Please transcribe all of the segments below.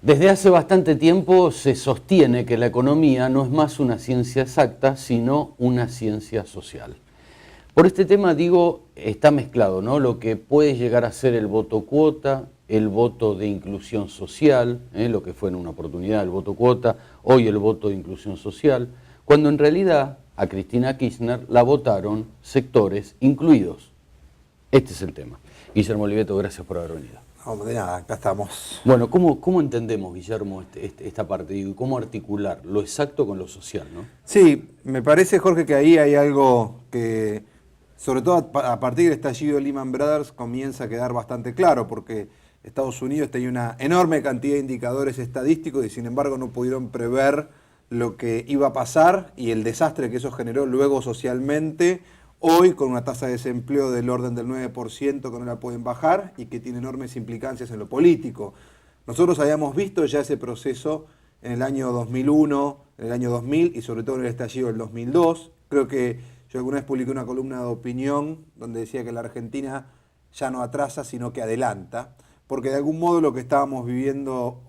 Desde hace bastante tiempo se sostiene que la economía no es más una ciencia exacta, sino una ciencia social. Por este tema digo, está mezclado, ¿no? Lo que puede llegar a ser el voto cuota, el voto de inclusión social, lo que fue en una oportunidad el voto cuota, hoy el voto de inclusión social, cuando en realidad a Cristina Kirchner la votaron sectores incluidos. Este es el tema. Guillermo Oliveto, gracias por haber venido. No, de nada, acá estamos. Bueno, ¿cómo entendemos, Guillermo, esta parte? Digo, ¿cómo articular lo exacto con lo social, no? Sí, me parece, Jorge, que ahí hay algo que, sobre todo a partir del estallido de Lehman Brothers, comienza a quedar bastante claro, porque Estados Unidos tenía una enorme cantidad de indicadores estadísticos y sin embargo no pudieron prever lo que iba a pasar y el desastre que eso generó luego socialmente. Hoy, con una tasa de desempleo del orden del 9% que no la pueden bajar y que tiene enormes implicancias en lo político. Nosotros habíamos visto ya ese proceso en el año 2001, en el año 2000 y sobre todo en el estallido del 2002. Creo que yo alguna vez publiqué una columna de opinión donde decía que la Argentina ya no atrasa, sino que adelanta, porque de algún modo lo que estábamos viviendo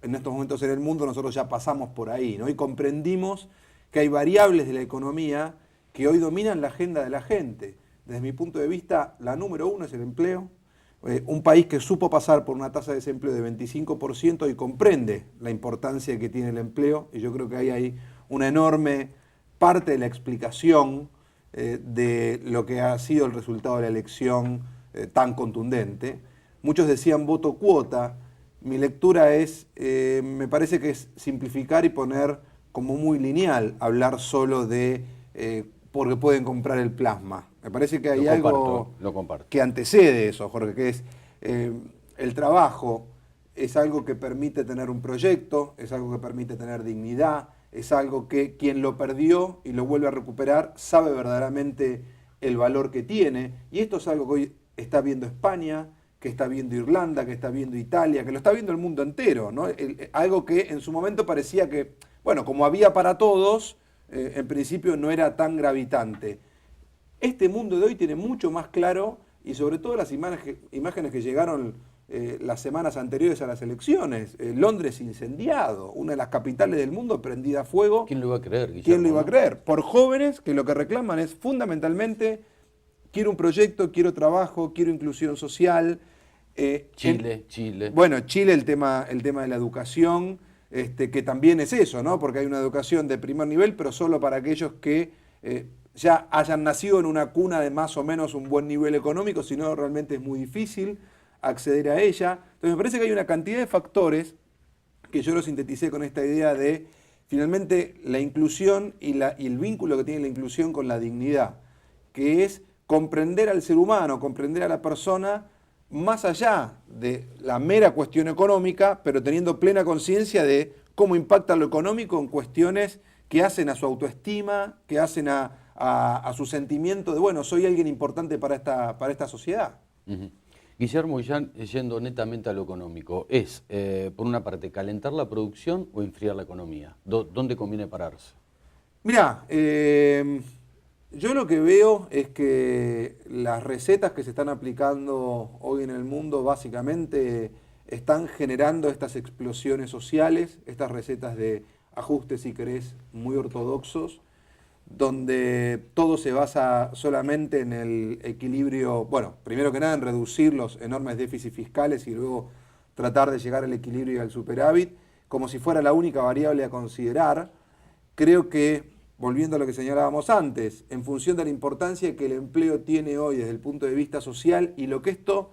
en estos momentos en el mundo, nosotros ya pasamos por ahí, ¿no? Y comprendimos que hay variables de la economía que hoy dominan la agenda de la gente. Desde mi punto de vista, la número uno es el empleo. Un país que supo pasar por una tasa de desempleo de 25% y comprende la importancia que tiene el empleo, y yo creo que ahí hay una enorme parte de la explicación de lo que ha sido el resultado de la elección tan contundente. Muchos decían voto cuota. Mi lectura es, me parece que es simplificar y poner como muy lineal, hablar solo de porque pueden comprar el plasma. Me parece que hay algo que antecede eso, Jorge, que es el trabajo es algo que permite tener un proyecto, es algo que permite tener dignidad, es algo que quien lo perdió y lo vuelve a recuperar sabe verdaderamente el valor que tiene. Y esto es algo que hoy está viendo España, que está viendo Irlanda, que está viendo Italia, que lo está viendo el mundo entero, ¿no? Algo que en su momento parecía que, bueno, como había para todos, en principio no era tan gravitante. Este mundo de hoy tiene mucho más claro, y sobre todo las imágenes que llegaron las semanas anteriores a las elecciones. Londres incendiado, una de las capitales del mundo prendida a fuego. ¿Quién lo iba a creer, Guillermo? ¿Quién lo iba a creer? Por jóvenes que lo que reclaman es fundamentalmente, quiero un proyecto, quiero trabajo, quiero inclusión social. Chile. Bueno, Chile, el tema de la educación, que también es eso, ¿no? Porque hay una educación de primer nivel, pero solo para aquellos que ya hayan nacido en una cuna de más o menos un buen nivel económico, si no realmente es muy difícil acceder a ella. Entonces me parece que hay una cantidad de factores que yo lo sinteticé con esta idea de finalmente la inclusión y el vínculo que tiene la inclusión con la dignidad, que es comprender al ser humano, comprender a la persona más allá de la mera cuestión económica, pero teniendo plena conciencia de cómo impacta lo económico en cuestiones que hacen a su autoestima, que hacen a su sentimiento de, bueno, soy alguien importante para esta sociedad. Uh-huh. Guillermo, ya yendo netamente a lo económico, ¿es, por una parte, calentar la producción o enfriar la economía? ¿Dónde conviene pararse? Mirá, yo lo que veo es que las recetas que se están aplicando hoy en el mundo básicamente están generando estas explosiones sociales, estas recetas de ajustes, si querés, muy ortodoxos, donde todo se basa solamente en el equilibrio, bueno, primero que nada en reducir los enormes déficits fiscales y luego tratar de llegar al equilibrio y al superávit, como si fuera la única variable a considerar. Creo que, volviendo a lo que señalábamos antes, en función de la importancia que el empleo tiene hoy desde el punto de vista social y lo que esto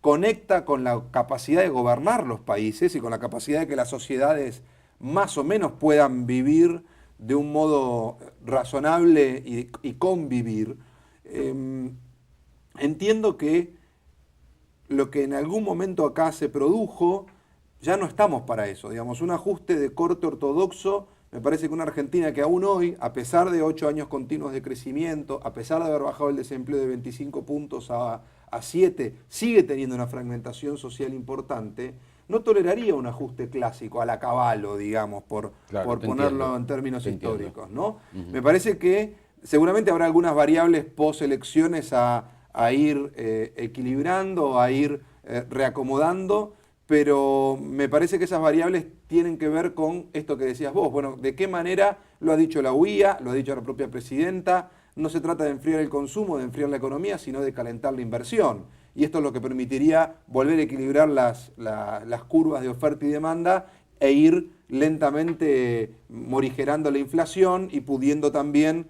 conecta con la capacidad de gobernar los países y con la capacidad de que las sociedades más o menos puedan vivir de un modo razonable y convivir, entiendo que lo que en algún momento acá se produjo, ya no estamos para eso. Digamos, un ajuste de corte ortodoxo, me parece que una Argentina que aún hoy, a pesar de 8 años continuos de crecimiento, a pesar de haber bajado el desempleo de 25 puntos a 7, sigue teniendo una fragmentación social importante, no toleraría un ajuste clásico, a la Cavallo, digamos, por ponerlo en términos históricos, ¿no? Uh-huh. Me parece que seguramente habrá algunas variables post-elecciones a ir equilibrando, a ir reacomodando, pero me parece que esas variables tienen que ver con esto que decías vos. Bueno, ¿de qué manera lo ha dicho la UIA, lo ha dicho la propia presidenta? No se trata de enfriar el consumo, de enfriar la economía, sino de calentar la inversión. Y esto es lo que permitiría volver a equilibrar las curvas de oferta y demanda e ir lentamente morigerando la inflación y pudiendo también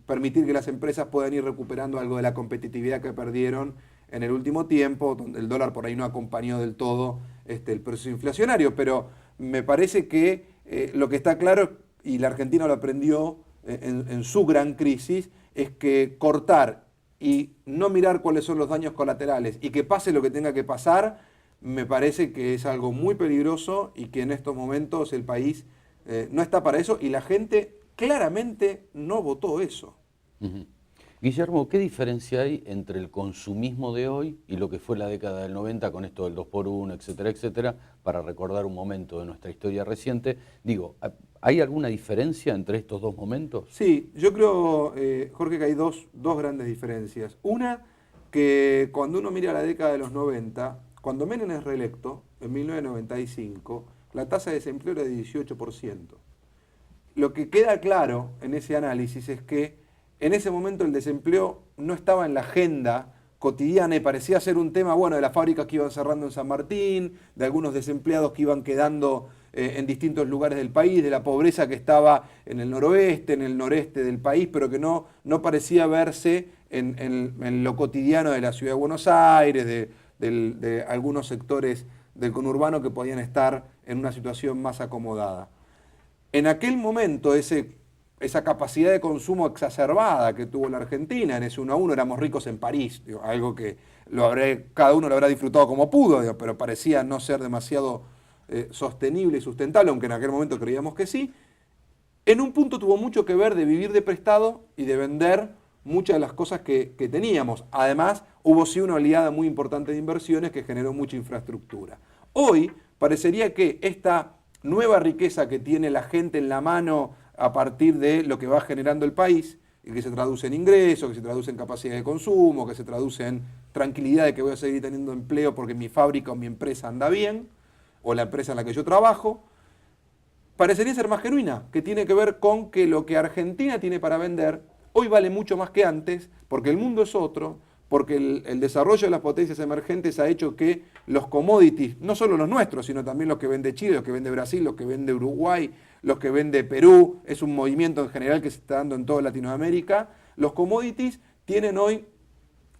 permitir que las empresas puedan ir recuperando algo de la competitividad que perdieron en el último tiempo, donde el dólar por ahí no acompañó del todo el proceso inflacionario. Pero me parece que lo que está claro, y la Argentina lo aprendió en su gran crisis, es que cortar y no mirar cuáles son los daños colaterales y que pase lo que tenga que pasar, me parece que es algo muy peligroso y que en estos momentos el país no está para eso y la gente claramente no votó eso. Uh-huh. Guillermo, ¿qué diferencia hay entre el consumismo de hoy y lo que fue la década del 90 con esto del 2x1, etcétera, etcétera, para recordar un momento de nuestra historia reciente? Digo, ¿hay alguna diferencia entre estos dos momentos? Sí, yo creo, Jorge, que hay dos grandes diferencias. Una, que cuando uno mira la década de los 90, cuando Menem es reelecto, en 1995, la tasa de desempleo era de 18%. Lo que queda claro en ese análisis es que en ese momento el desempleo no estaba en la agenda cotidiana y parecía ser un tema, bueno, de las fábricas que iban cerrando en San Martín, de algunos desempleados que iban quedando en distintos lugares del país, de la pobreza que estaba en el noroeste, en el noreste del país, pero que no parecía verse en lo cotidiano de la ciudad de Buenos Aires, de algunos sectores del conurbano que podían estar en una situación más acomodada. En aquel momento, esa capacidad de consumo exacerbada que tuvo la Argentina, en ese 1 a 1 éramos ricos en París, digo, algo que cada uno lo habrá disfrutado como pudo, digo, pero parecía no ser demasiado sostenible y sustentable, aunque en aquel momento creíamos que sí. En un punto tuvo mucho que ver de vivir de prestado y de vender muchas de las cosas que teníamos. Además, hubo sí una oleada muy importante de inversiones que generó mucha infraestructura. Hoy parecería que esta nueva riqueza que tiene la gente en la mano a partir de lo que va generando el país, y que se traduce en ingresos, que se traduce en capacidad de consumo, que se traduce en tranquilidad de que voy a seguir teniendo empleo porque mi fábrica o mi empresa anda bien, o la empresa en la que yo trabajo, parecería ser más genuina, que tiene que ver con que lo que Argentina tiene para vender hoy vale mucho más que antes, porque el mundo es otro, porque el desarrollo de las potencias emergentes ha hecho que los commodities, no solo los nuestros, sino también los que vende Chile, los que vende Brasil, los que vende Uruguay, los que vende Perú, es un movimiento en general que se está dando en toda Latinoamérica, los commodities tienen hoy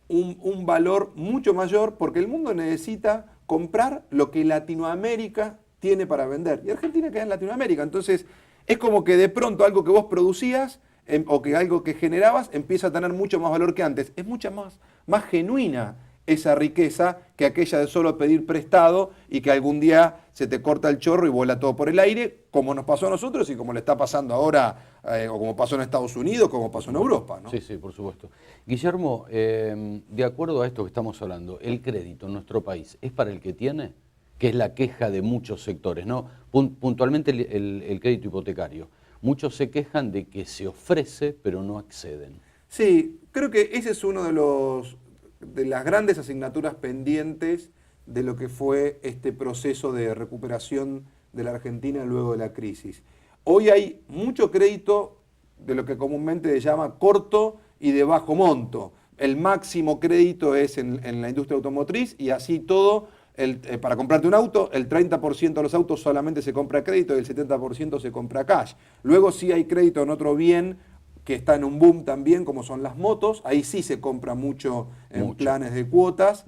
un valor mucho mayor porque el mundo necesita comprar lo que Latinoamérica tiene para vender. Y Argentina queda en Latinoamérica, entonces es como que de pronto algo que vos producías o que algo que generabas empieza a tener mucho más valor que antes. Es mucha más genuina esa riqueza que aquella de solo pedir prestado y que algún día se te corta el chorro y vuela todo por el aire, como nos pasó a nosotros y como le está pasando ahora, o como pasó en Estados Unidos, como pasó en Europa, ¿no? Sí, sí, por supuesto. Guillermo, de acuerdo a esto que estamos hablando, ¿el crédito en nuestro país es para el que tiene? Que es la queja de muchos sectores, ¿no? Puntualmente el crédito hipotecario. Muchos se quejan de que se ofrece, pero no acceden. Sí, creo que ese es uno de las grandes asignaturas pendientes de lo que fue este proceso de recuperación de la Argentina luego de la crisis. Hoy hay mucho crédito de lo que comúnmente se llama corto y de bajo monto. El máximo crédito es en la industria automotriz y así todo. Para comprarte un auto, el 30% de los autos solamente se compra a crédito y el 70% se compra cash. Luego sí hay crédito en otro bien que está en un boom también, como son las motos. Ahí sí se compra mucho en planes de cuotas,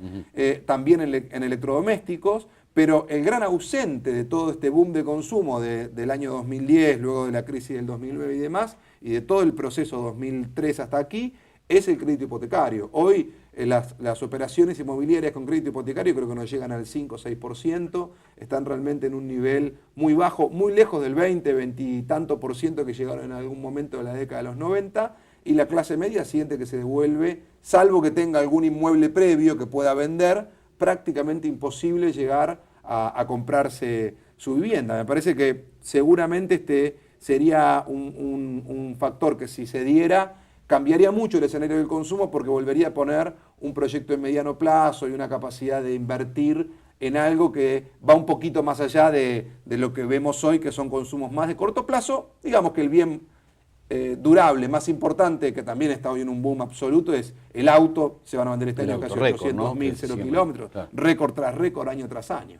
también en electrodomésticos. Pero el gran ausente de todo este boom de consumo del año 2010, luego de la crisis del 2009 y demás, y de todo el proceso 2003 hasta aquí, es el crédito hipotecario. Hoy las operaciones inmobiliarias con crédito hipotecario creo que no llegan al 5 o 6%, están realmente en un nivel muy bajo, muy lejos del 20 y tanto por ciento que llegaron en algún momento de la década de los 90, y la clase media siente que se devuelve, salvo que tenga algún inmueble previo que pueda vender, prácticamente imposible llegar a comprarse su vivienda. Me parece que seguramente este sería un factor que si se diera, cambiaría mucho el escenario del consumo porque volvería a poner un proyecto en mediano plazo y una capacidad de invertir en algo que va un poquito más allá de lo que vemos hoy, que son consumos más de corto plazo. Digamos que el bien durable más importante, que también está hoy en un boom absoluto, es el auto. Se van a vender este año casi 800.000 0 kilómetros, claro. Récord tras récord, año tras año.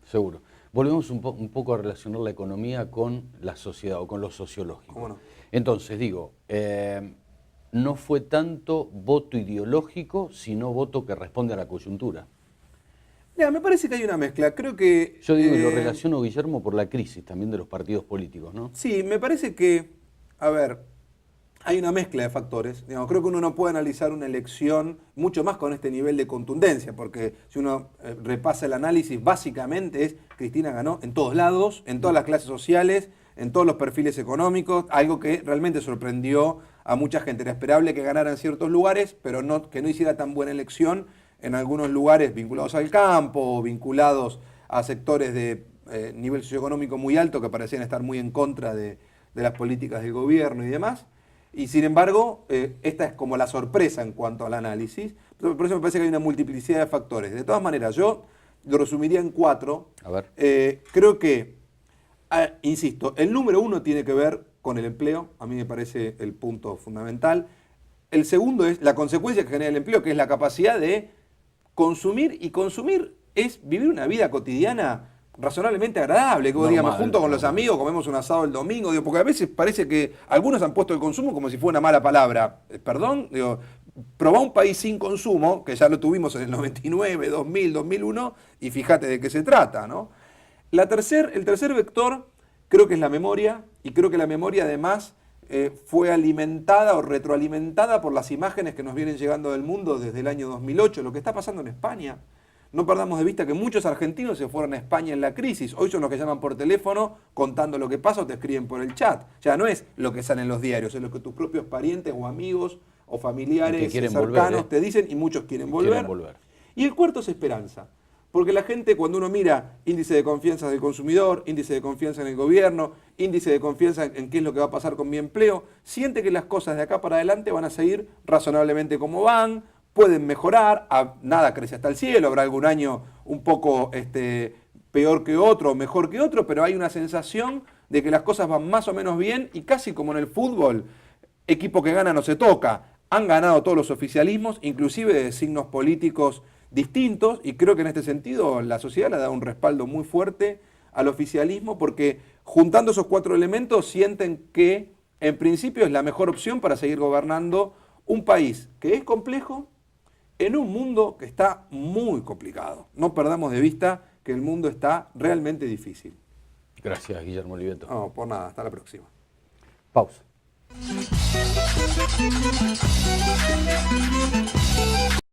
Seguro. Volvemos un poco a relacionar la economía con la sociedad o con lo sociológico. ¿Cómo no? Entonces, digo, no fue tanto voto ideológico, sino voto que responde a la coyuntura. Mira, me parece que hay una mezcla. Creo que... Yo digo, lo relaciono, Guillermo, por la crisis también de los partidos políticos, ¿no? Sí, me parece que, a ver, hay una mezcla de factores. Digamos, creo que uno no puede analizar una elección mucho más con este nivel de contundencia, porque si uno repasa el análisis, básicamente es Cristina ganó en todos lados, en todas las clases sociales, en todos los perfiles económicos, algo que realmente sorprendió a mucha gente. Era esperable que ganara en ciertos lugares, pero que no hiciera tan buena elección en algunos lugares vinculados al campo, o vinculados a sectores de nivel socioeconómico muy alto que parecían estar muy en contra de las políticas del gobierno y demás. Y sin embargo, esta es como la sorpresa en cuanto al análisis. Por eso me parece que hay una multiplicidad de factores. De todas maneras, yo lo resumiría en 4. A ver. Creo que, insisto, el número 1 tiene que ver con el empleo. A mí me parece el punto fundamental. El segundo es la consecuencia que genera el empleo, que es la capacidad de consumir. Y consumir es vivir una vida cotidiana razonablemente agradable, que digamos, junto con los amigos comemos un asado el domingo, digo, porque a veces parece que algunos han puesto el consumo como si fuera una mala palabra. Perdón, digo, probá un país sin consumo, que ya lo tuvimos en el 99, 2000, 2001, y fíjate de qué se trata, ¿no? El tercer vector creo que es la memoria, y creo que la memoria además fue alimentada o retroalimentada por las imágenes que nos vienen llegando del mundo desde el año 2008, lo que está pasando en España. No perdamos de vista que muchos argentinos se fueron a España en la crisis. Hoy son los que llaman por teléfono contando lo que pasa o te escriben por el chat. Ya no es lo que sale en los diarios, es lo que tus propios parientes o amigos o familiares cercanos te dicen, y muchos quieren volver. Y el cuarto es esperanza. Porque la gente, cuando uno mira índice de confianza del consumidor, índice de confianza en el gobierno, índice de confianza en qué es lo que va a pasar con mi empleo, siente que las cosas de acá para adelante van a seguir razonablemente como van, pueden mejorar, nada crece hasta el cielo, habrá algún año un poco peor que otro, mejor que otro, pero hay una sensación de que las cosas van más o menos bien, y casi como en el fútbol, equipo que gana no se toca. Han ganado todos los oficialismos, inclusive de signos políticos distintos, y creo que en este sentido la sociedad le da un respaldo muy fuerte al oficialismo, porque juntando esos 4 elementos sienten que en principio es la mejor opción para seguir gobernando un país que es complejo, en un mundo que está muy complicado. No perdamos de vista que el mundo está realmente difícil. Gracias, Guillermo Oliveto. No, por nada. Hasta la próxima. Pausa.